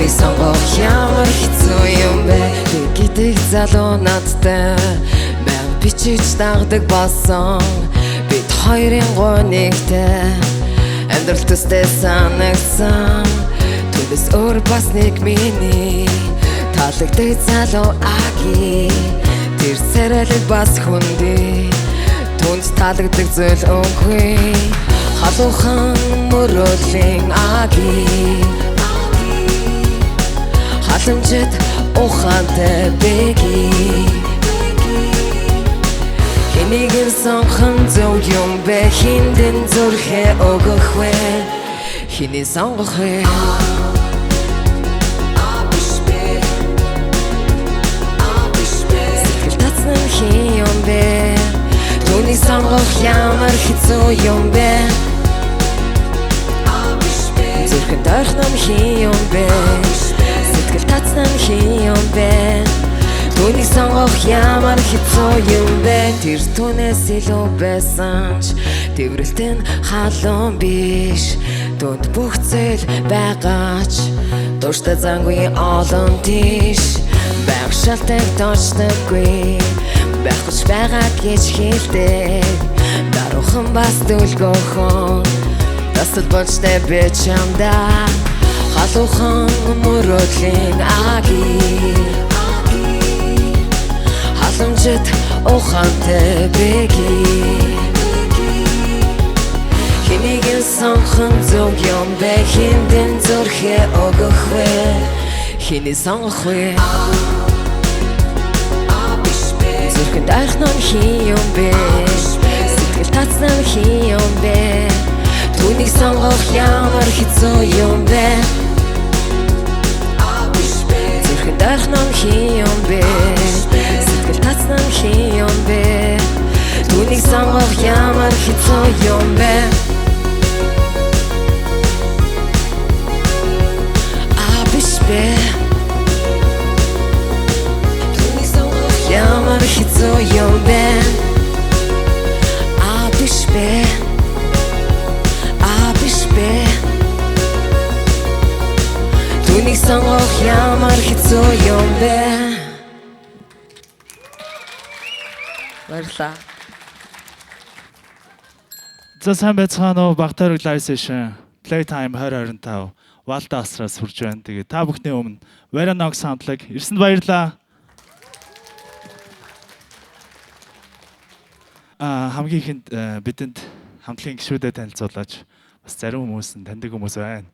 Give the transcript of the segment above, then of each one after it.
Түүний сонгох ямар хэцүү юм бэ? Би гэдэг залуу надтай байнга бичиж дагдаг болсон. Бид хоёрын гонигтэй амьдрал төстэй санагсан. Түүнээс өөр бас нэг миний таалагддаг залуу аги. Тэр сэрэлэг бас хүндий түүнд таалагддаг зүйл үгүй. Халуухан мөрөөдлийн аги халамжит ухаантай бэги. Хэнийг сонгох зөв юм бэ? Хиндэн зүрхээ өгөх вэ? Хэнийг сонгох вэ? Сэтгэл татсан хин юм бэ? Түүнийг сонгох ямар хэцүү юм бэ? Зүрхэнд ойрхон хин юм бэ? Сэтгэл татсан хин юм бэ? Түүнийг сонгох ямар хэцүү юм бэ? Тэр түүнээс илүү байсан ч тэврэлтэн халуун биш. Түүнд бүх зүйл байгаа ч дууштай зангүй олон тийш. Байх шалтгаан точдоггүй байхгүй ч байгаа гэж хэлдэг. Даруухан бас дүлгөөхөн тасал болжтэй би чамдаа. Халуухан мөрөөдлийн аги халамжит ухаантай бэги. Хэнийг сонгох зөв юм бэ? Хиндэн зүрхээ өгөх вэ? Хэнийг сонгох вэ? Зүрхэнд ойрхон хин юм бэ? Сэтгэл татсан хин юм бэ? Түүнийг сонгох ямар хэцүү юм бэ? Зүрхэнд ойрхон хин юм бэ? Сэтгэл татсан хин юм бэ? Түүнийг сонгох ямар хэцүү юм бэ? Биш бэ? Түүнийг сонгох ямар хэцүү юм бэ? Биш бэ? Биш бэ? Түүнийг сонгох ямар хэцүү юм бэ? Баярлалаа. За сайн байцгаана уу? Багтаар live session Playtime 2025 Валда асраас хүрж байна. Тэгээ та бүхний өмнө Veronox хамтлаг ирсэнд баярлалаа. Хамгийн ихэнд бидэнд хамтлагийн гишүүдэд танилцуулаач. Бас зарим хүмүүс нь таньдаг хүмүүс байна.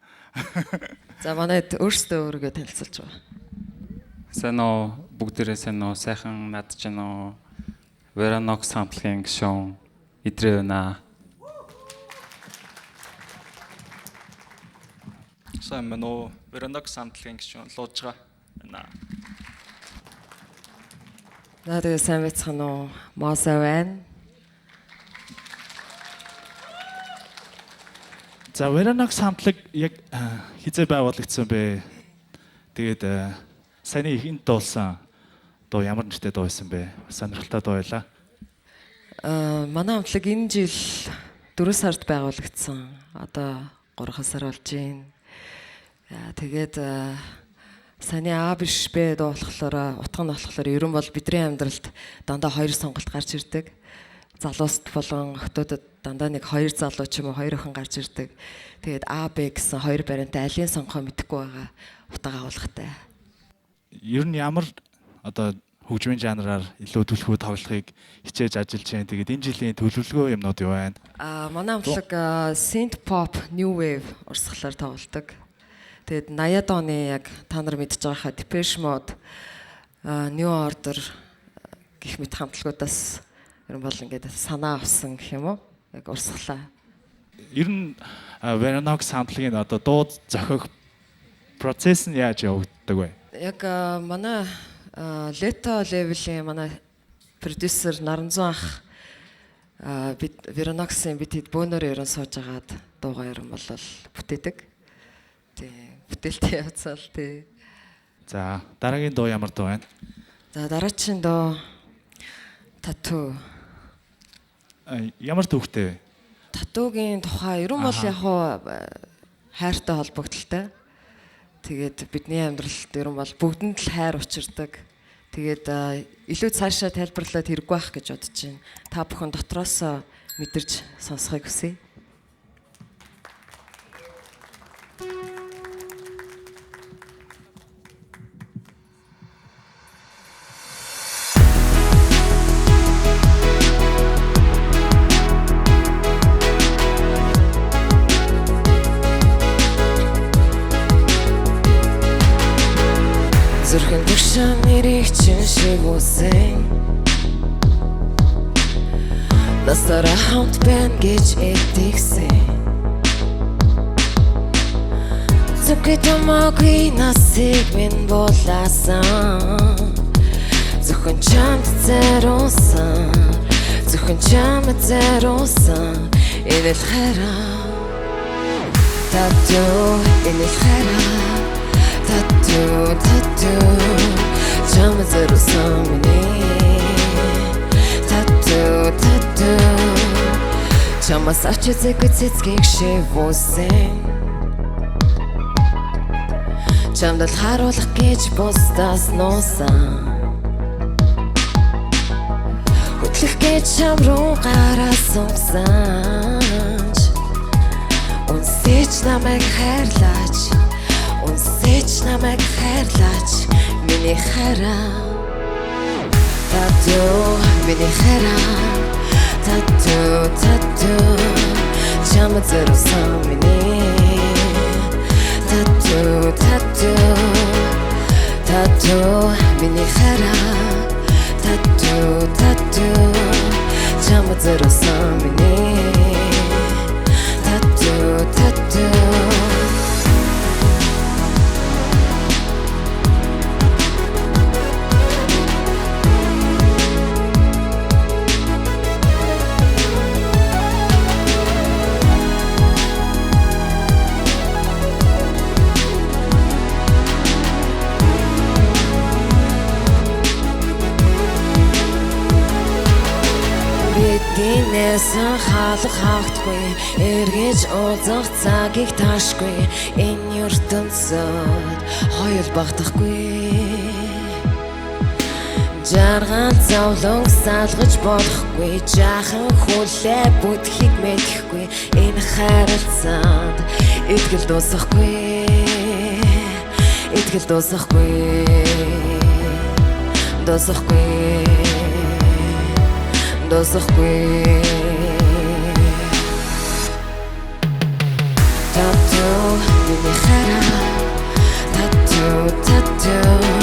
За манайд өөрсдөө өөрийгөө танилцуулж байгаа. Сайн уу? Бүгдээрээ сайн уу? Сайхан надж байна уу? Veronox хамтлагийн гишүүн Идрээ байна. Сайн байна уу? Veronox хамтлагийн гишүүн Луужгаа байна. Надад сайн байцгаана уу? Моса байна. За Veronox хамтлаг яг хизээ байгуулагдсан бэ? Тэгээд саяны ихэнд дуулсан дуу ямар нэртэй дуу байсан бэ? Сонирхолтой дуу байлаа. Манай хамтлаг энэ жил 4 сард байгуулагдсан. Одоо 3 сар болж байна. Тэгээд саяны биш бэ дуу болохоор утга нь болохоор ерөн бол бидний амьдралд дандаа 2 сонголт гарч ирдэг. Залууст болон охтуудад дандаа нэг 2 залуу ч юм уу 2 охин гарч ирдэг. Тэгээд А, Б гэсэн 2 баримттай алийг сонгохоо мэдэхгүй байгаа утга агуулгатай. Ер нь ямар одоо хөгжмийн жанраар илүү төлхөө тоглохыг хичээж ажиллаж байна. Тэгээд энэ жилийн төлөвлөгөө юмнууд юу байна? Манай хамтлаг synth pop new wave урсгалаар тоглодог. Тэгээд 80-аад оны яг та нар мэдж байгаа хаа Depeche Mode, New Order гэх мэт хамтлагуудаас ер нь бол ингээд санаа авсан гэх юм уу? Яг урсгалаа. Ер нь Veronox хамтлагийн одоо дуу зохиох процесс нь яаж явагддаг вэ? Яг манай Leto level-ийн манай продюсер Наранзан ах бид Veronox-ийн бид хэд бөөнөр ерөн сууж агаад дуугаа ер нь бол бүтээдэг. Тий, бүтээлтэй явцал тий. За дараагийн дуу ямар дуу байна? За дараагийн дуу Tattoo. Ямар төвхтэй вэ? Татуугийн тухай ер нь бол яг хуу хайртай холбогдолтой. Тэгээд бидний амьдралд ер нь бол бүгдэнд л хайр учирдаг. Тэгээд илүү цаашаа тайлбарлаад хэрэггүй байх гэж бодож байна. Та бүхэн дотроос мэдэрч сонсохыг хүсье. Зүрхэн төгшөн нэрийг чин шиг үсэн Насаараа хамт байна гэж итгэсэн Зүгт амаагүй насыг минь болаасан Зөвхөн чамд зориулсан Зөвхөн чамд зориулсан Энэ л хайраа Татуу энэ л хайраа Tattoo, чамд зориулсан миний Tattoo, чамаас авч үзээгүй цэцгийг шивүүлсэн Чамд л харуулах гэж бусдаас нуусан Хөтлөх гэж чам руу гараа сунгасан Үнсэж намайг хайрлаач Үнсэж намайг хайрлаач миний хайраа Tattoo миний хайраа Tattoo чамд зориулсан миний Tattoo миний хайраа Tattoo чамд зориулсан миний Tattoo Гинэсэн хаалга хавтгүй эргэж уулзах цагийг таашгүй энэ ертөнцөд хоёул багтахгүй Жаргал зовлон салгаж болохгүй жаахан хүлээ бүдхийг мэдэхгүй энэ харилцаанд итгэл дуусахгүй Досохгүй Tattoo миний хайраа Tattoo миний хайраа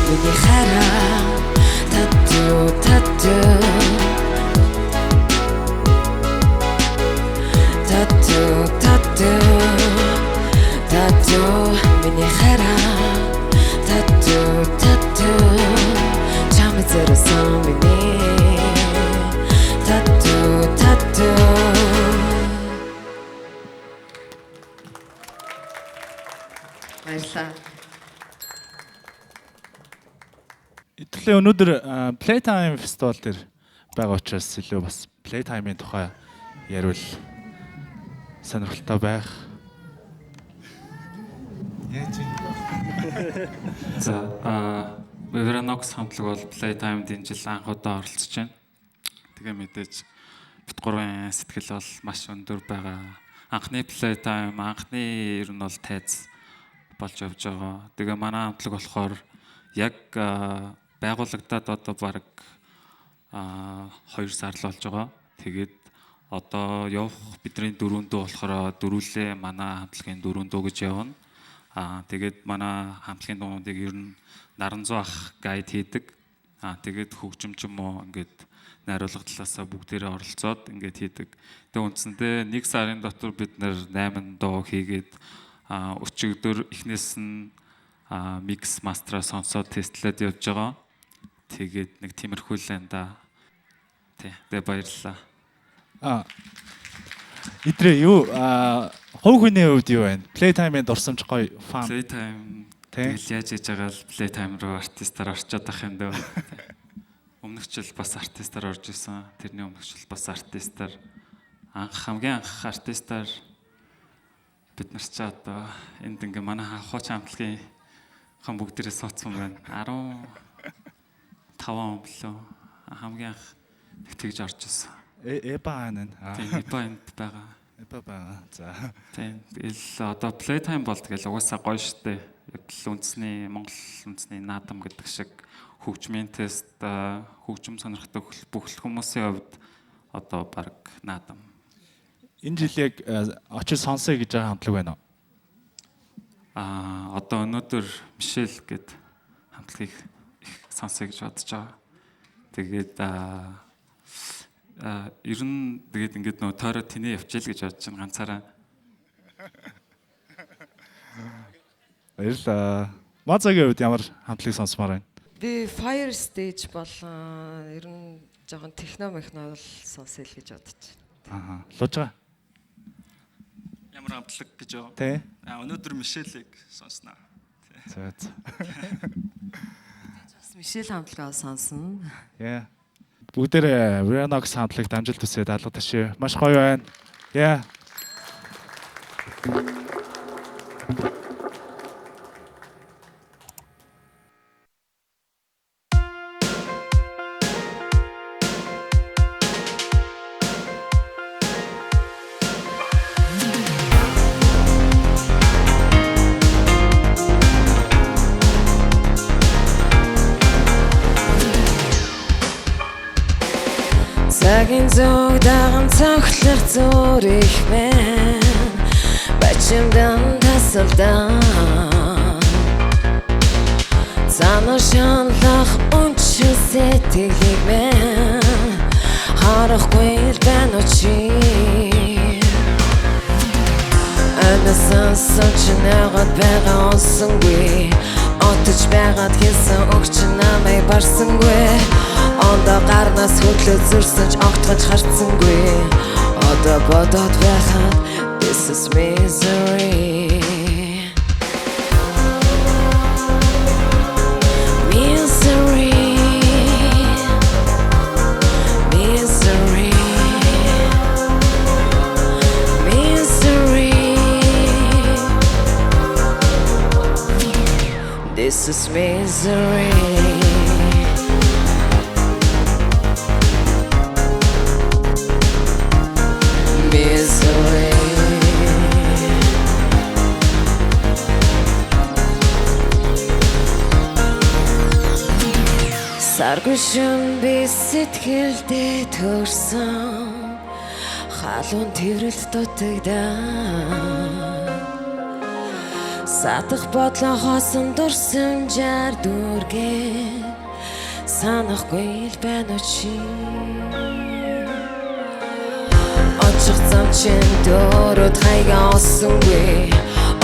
миний хайраа миний хайраа чамд зориулсан миний Tattoo Баярлалаа. Итгэлийн өнөөдөр Playtime Festival дээр байгаа учраас илүү бас Playtime-ийн тухай яриул сонирхолтой байх. За Veranox хамтлаг бол Playtime-д энэ жил анх удаа оролцож байна. Тэгээ мэдээж бит гурван сэтгэл бол маш өндөр байгаа. Анхны Playtime, анхны ер нь бол тайз болж явж байгаа. Тэгээ манай хамтлаг болохоор яг байгуулагдаад одоо баг 2 сар л болж байгаа. Тэгээд одоо явах бидний дөрөндөө болохоор дөрүлээ манай хамтлагийн дөрөндөө гэж явна. Тэгээд манай хамтлагийн дуунуудыг ер нь Наранзуу ах гайд хийдэг. Тэгээд хөгжимч юм уу ингээд найруулга талаасаа бүгдээрээ оролцоод ингээд хийдэг. Тэгээд үндсэндээ 1 сарын дотор бид нэр 8 дуу хийгээд өчигдөр эхнээс нь микс мастраа сонсоод тестлээд явж байгаа. Тэгээд нэг тиймэрхүү л энэ да. Тэгээ баярлалаа. Идрээ юу хувь хүний хувьд юу байна? Playtime-д орсомж гоё фан. Playtime Тэ? тэгэл яаж хийж байгаа л Playtime руу артистаар орчод ах юм дөө. Өмнөх жил бас артистаар орж исэн. Тэрний өмнөх жил бас артистаар хамгийн анх артистаар бид нар ч одоо энд ингээ манай хууч хамтлагийн хан бүгдээрээ суудсан байна. 15 он болоо хамгийн анх тэгж орж исэн. Эба анаа. Тийм эба энд байгаа. Эба байгаа. За. Тийм тэгэл одоо Playtime бол тэгэл угаасаа гоё штэ. Яг л үндэсний Монгол үндэсний наадам гэдэг шиг хөгжмийн тест хөгжим сонирхдаг бүх хүмүүсийн хувьд одоо баг наадам. Энэ жил яг очиж сонсоё гэж байгаа хамтлаг байна уу? Одоо өнөөдөр Мишель гээд хамтлагийг их сонсоё гэж бодож байгаа. Тэгээд ер нь тэгээд ингээд нөө тойроо тэнэ явчихъя л гэж бодож байна ганцаараа. Баярлалаа. Мазагийн хувьд ямар хамтлагийг сонсомоор байна? Би Fire Stage болон ер нь жоохон техно мехно бол сонсъё л гэж бодож байна. Лужгаа. Ямар хамтлаг гэж юу? Тэ. Өнөөдөр Мишелийг сонсноо. За. Бас Мишель хамтлагаа сонсно. Яа. Бүгдээрээ Vernox хамтлагт амжилт хүсье даалга ташээ. Маш гоё байна. Яа. Цагийн зүг даган цогцлох зүрх мэн бачимдан тасалдан Цаана шанлах унчил сэтгэлийг мэн харахгүй л байна чи Анасан сочнэгод байгаа онсонгүй Отож байгаад хэлсэн өгч намайг барсангүй Ондоо гарнаас хөдлөө зүрсэн ч огтгож харцсангүй Одоо бодоод байхад This is misery Misery Misery Misery This is misery Саргүй шин би сэтгэлдээ төрсөн Халуун тэрэлт дутагдаа Сатах бодлоо хоосон дурсамжаар дүүргээ Санахгүй л байна чи Очих зам чин дөрөд хайгаа осонгүй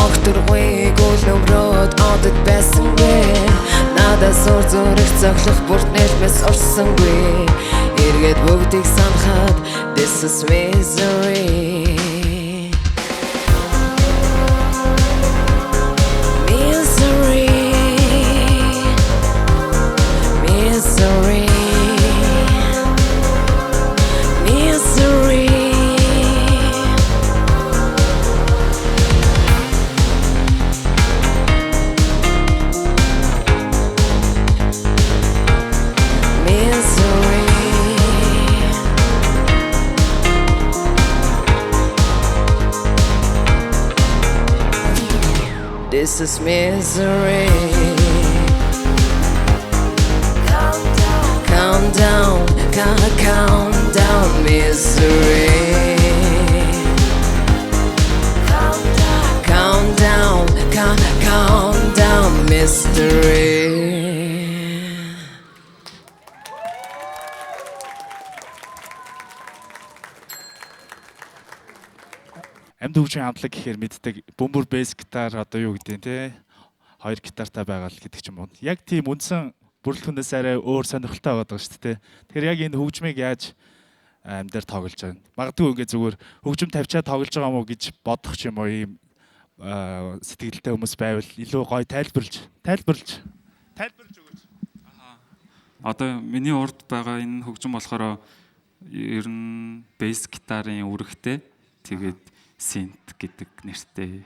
Огторгүй гүл нөмрөөд одод байсангүй Надад зур зүрх цоглох бүрт нэлмэс орсонгүй Эргээд бүгдийг санахад This is misery Misery Misery Misery This is misery. Count down, count down, misery. Count down, mystery. Амьд хөгжим хамтлаг гэхээр мэддэг бөмбөр бэс гитар одоо юу гэдэг те хоёр гитартай байгаа л гэдэг ч юм уу. Яг тийм үндсэн бүрэлдэхүүнээс арай өөр сонирхолтой байгаа шүү дээ. Тэгэхээр яг энэ хөгжмийг яаж амьдаар тоглож байгаа. Магадгүй ингээд зүгээр хөгжим тавьчаад тоглож байгаа мó гэж бодох ч юм уу ийм сэтгэлтэй хүмүүс байвал илүү гоё тайлбарлаж өгөөч. Одоо миний урд байгаа энэ хөгжим болохоор ер нь бейс гитарын үүрэгтэй тэгээд синт гэдэг нэртэй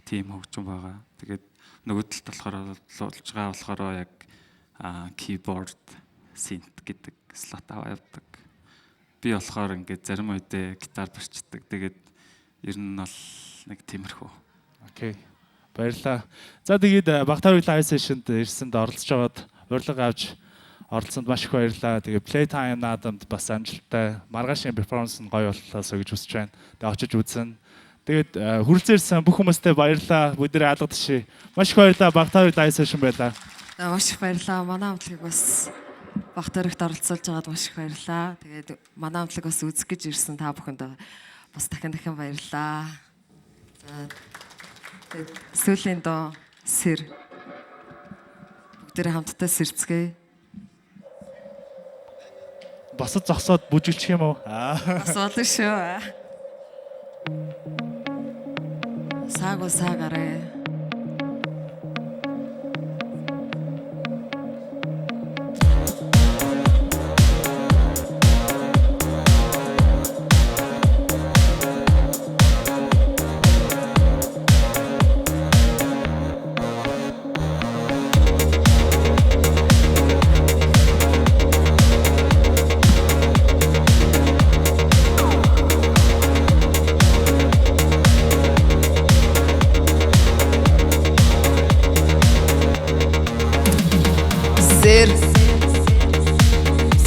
тийм хөгжим байгаа. Тэгээд нөгөө талд болохоор болж байгаа болохоор яг keyboard synth гэдэг слот аваа явдаг. Би болохоор ингээд зарим үедээ гитар барьцдаг. Тэгээд ер нь бол нэг тиймэрхүү. Окей. Баярлалаа. За тэгээд Багтаа уйлаа live session-д ирсэнд оролцож байгаад урилга авч оролцсонд маш их баярлалаа. Тэгээд Playtime наадамд бас амжилттай маргаашийн перформанс нь гоё боллоосоо гэж хүсэж байна. Тэгээд очиж үзэн. Тэгээд хүрэлцээрсэн бүх хүмүүстээ баярлалаа. Бүгдээ алга ташээ. Маш их баярлалаа. Багтаа уйлаа live session байлаа. Маш их баярлалаа. Манай хамтлагийг бас Багтаарагт оролцуулж байгаад маш их баярлалаа. Тэгээд манай хамтлаг бас үзэх гэж ирсэн та бүхэнд бас дахин баярлалаа. За сүүлийн доо сэр бүгдээ хамтдаа сэрцгээе. Босод зогсоод бүжиглчих юм уу? Бас болно шүү. Саагараа.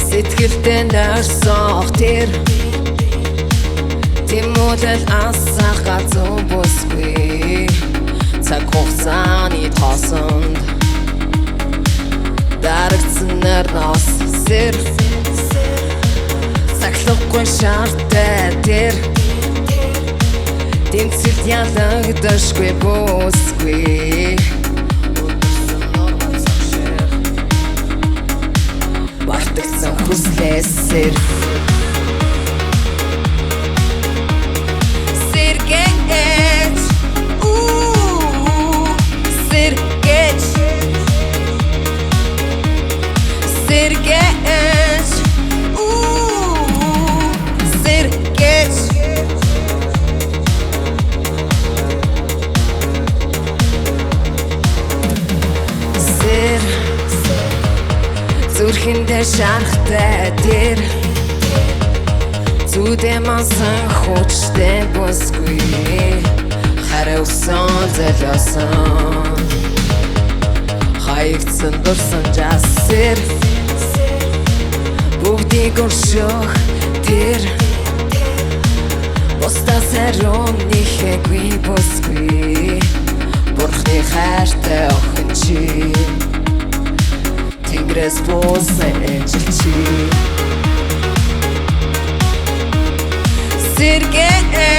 Сэтгэлдээ нэрсох тэр Тэмүүлэл асах газар бүсгүй Цаг хугацааны тосонд Дарагдсан нэрнос сэр Сахлахгүй шаартай тэр Тэмцэлд ялагдашгүй бүсгүй Бартагсан хүслээсэр Сэргээж Сэргээж Сэргээж Сэргээж Сэр Зүрхэндээ шарахтай тэр Зүдээ мансан хүчтэй бүсгүй Хариусан зэлосон Хаягдсан дурсан жасэр Бүгдийг өршөх тэр Бусдаас хариун нэхэгүй бүсгүй Бурхны хайртай охин чи Тэнгэрээс буусан энжил чи Сэргээж